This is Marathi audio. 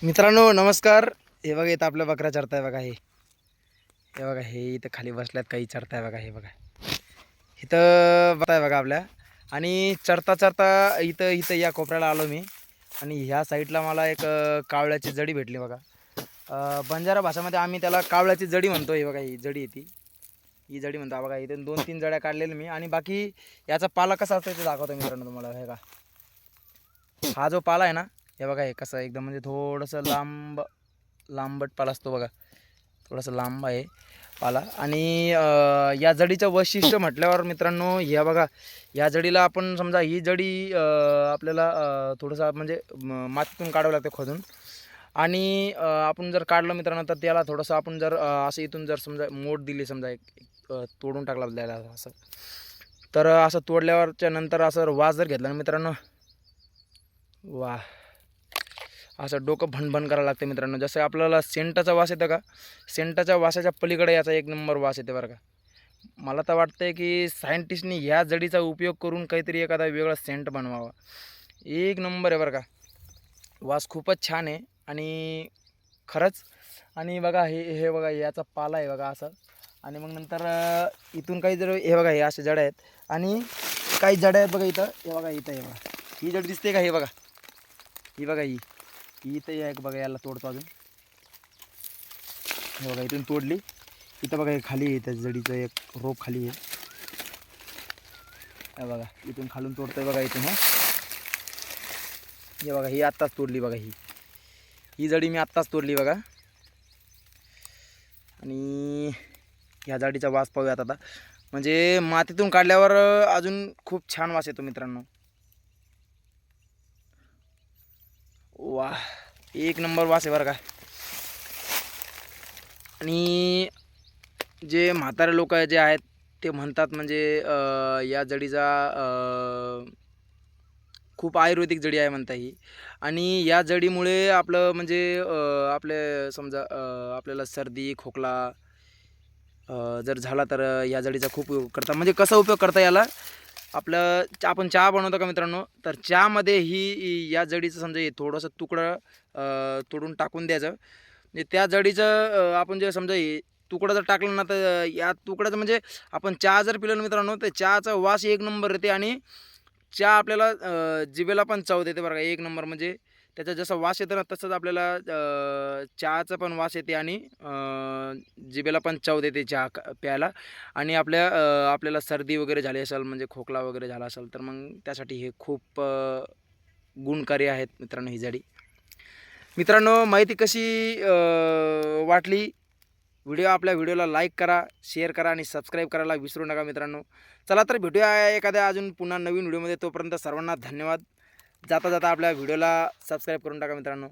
मित्रांनो नमस्कार. हे बघा इथं आपल्या बकऱ्या चरताय बघा. हे बघा हे इथं खाली बसल्यात काही चरताय बघा. हे बघा इथं बघताय बघा आपल्या. आणि चरता चरता इथं इथं या कोपऱ्याला आलो मी. आणि ह्या साईडला मला एक कावळ्याची जडी भेटली बघा. बंजारा भाषेमध्ये आम्ही त्याला कावळ्याची जडी म्हणतो. हे बघा ही जडी आहे ती, ही जडी म्हणतो बघा. इथे 2-3 जड्या काढलेल्या मी. आणि बाकी याचा पाला कसा असतो ते दाखवतो मित्रांनो तुम्हाला. हे का हा जो पाला आहे ना, हे बघा हे कसं एकदम म्हणजे थोडंसं लांबट पाला असतो बघा. थोडासा लांब आहे पाला. आणि या जडीचं वैशिष्ट्य म्हटल्यावर मित्रांनो, ह्या बघा या जडीला आपण समजा ही जडी आपल्याला थोडंसं म्हणजे मातीतून काढावं लागते खोदून. आणि आपण जर काढलं मित्रांनो तर त्याला थोडंसं आपण जर असं इथून जर समजा मोड दिली, समजा एक तोडून टाकला त्याला असं, तर असं तोडल्यावरच्या नंतर असं वास जर घेतला ना मित्रांनो, वाह, असं डोकं भणभण करायला लागतं मित्रांनो. जसं आपल्याला सेंटाचा वास येतं का, सेंटाच्या वासाच्या पलीकडे याचा एक नंबर वास येते बरं का. मला तर वाटतंय की सायंटिस्टनी ह्या जडीचा उपयोग करून काहीतरी एखादा वेगळा सेंट बनवावा. एक नंबर आहे बरं का. वास खूपच छान आहे आणि खरंच. आणि बघा हे हे बघा याचा पाला आहे बघा असं. आणि मग नंतर इथून काही जर हे बघा हे असे जड्या आहेत. आणि काही जड्या आहेत बघा इथं. हे बघा इथं, हे बघा ही जड दिसते का, हे बघा ही बघा ही इथं एक बघा. याला तोडतो अजून. हे बघा इथून तोडली. इथं बघा हे खाली आहे, त्या जडीचं एक रोप खाली आहे. हे बघा इथून खालून तोडतोय बघा इथून. हे बघा ही आत्ताच तोडली बघा. ही जडी मी आत्ताच तोडली बघा. आणि ह्या जडीचा वास पाहूयात आता. म्हणजे मातीतून काढल्यावर अजून खूप छान वास येतो मित्रांनो. वाह, एक नंबर वास आहे बरं का. आणि जे म्हातारे लोक जे आहेत ते म्हणतात म्हणजे या जडीचा खूप आयुर्वेदिक जडी आहे म्हणता ही. आणि या जडीमुळे आपलं म्हणजे आपले समजा आपल्याला सर्दी खोकला जर झाला तर या जडीचा खूप उपयोग करता. म्हणजे कसा उपयोग करता याला, आपलं आपण चहा बनवतो का मित्रांनो, तर चहामध्ये ही या जडीचं समजा हे थोडंसं तुकडं तोडून टाकून द्यायचं. म्हणजे त्या जडीचं आपण जे समजा हे तुकडं जर टाकलं ना, तर या तुकड्याचं म्हणजे आपण चहा जर पिलं मित्रांनो, तर चहाचा वास एक नंबर येते. आणि चहा आपल्याला जिभेला पण चव देते बरं का, एक नंबर. म्हणजे त्याचा जसा वास येतो ना, तसंच आपल्याला चहाचा पण वास येते. आणि जिभेला पण चव देते चहा प्यायला. आणि आपल्याला सर्दी वगैरे झाली असेल, म्हणजे खोकला वगैरे झाला असेल, तर मग त्यासाठी हे खूप गुणकारी आहेत मित्रांनो ही जडी. मित्रांनो माहिती कशी वाटली, आपल्या व्हिडिओला लाईक करा, शेअर करा आणि सबस्क्राईब करायला विसरू नका मित्रांनो. चला तर भेटूया एखाद्या अजून पुन्हा नवीन व्हिडिओमध्ये. तोपर्यंत सर्वांना धन्यवाद. जाता जाता आपल्या व्हिडिओला सबस्क्राईब करून टाका मित्रांनो.